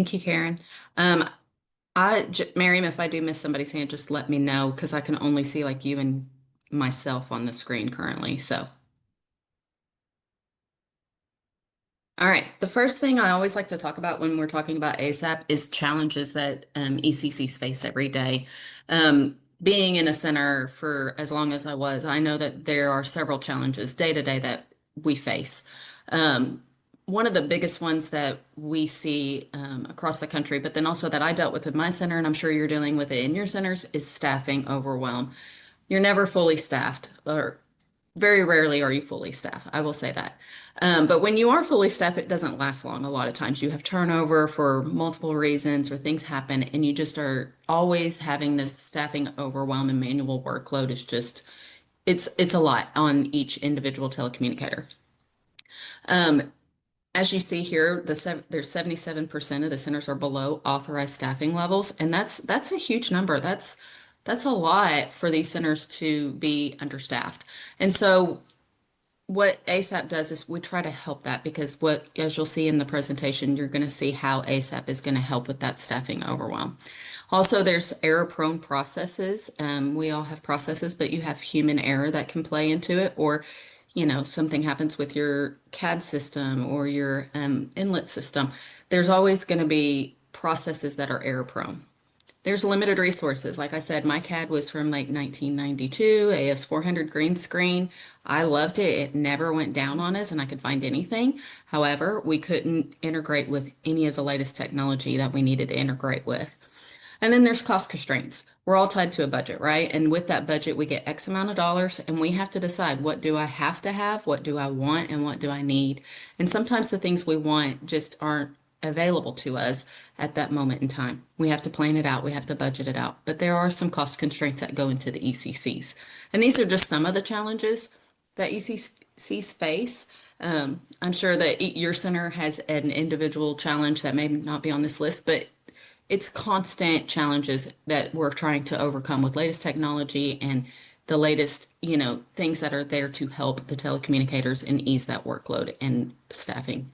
Thank you, Karen. Um, Miriam, if I do miss somebody's hand, just let me know because I can only see like you and myself on the screen currently. So, all right. The first thing I always like to talk about when we're talking about ASAP is challenges that ECCs face every day. Being in a center for as long as I was, I know that there are several challenges day to day that we face. Um, One of the biggest ones that we see across the country, but then also that I dealt with my center, and I'm sure you're dealing with it in your centers, is staffing overwhelm. You're never fully staffed, or very rarely are you fully staffed. I will say that. But when you are fully staffed, it doesn't last long. A lot of times you have turnover for multiple reasons or things happen, and you just are always having this staffing overwhelm and manual workload is just it's a lot on each individual telecommunicator. Um, as you see here, there's 77% of the centers are below authorized staffing levels, and that's a huge number. That's a lot for these centers to be understaffed. And so what ASAP does is we try to help that because as you'll see in the presentation, you're going to see how ASAP is going to help with that staffing overwhelm. Also, there's error-prone processes. We all have processes, but you have human error that can play into it, or something happens with your CAD system or your inlet system. There's always going to be processes that are error-prone. There's limited resources. Like I said, my CAD was from like 1992, AS400 green screen. I loved it. It never went down on us and I could find anything. However, we couldn't integrate with any of the latest technology that we needed to integrate with. And then there's cost constraints. We're all tied to a budget, right? And with that budget, we get X amount of dollars and we have to decide what do I have to have, what do I want, and what do I need. And sometimes the things we want just aren't available to us at that moment in time. We have to plan it out, we have to budget it out. But there are some cost constraints that go into the ECCs. And these are just some of the challenges that ECCs face. I'm sure that your center has an individual challenge that may not be on this list, but it's constant challenges that we're trying to overcome with latest technology and the latest, things that are there to help the telecommunicators and ease that workload and staffing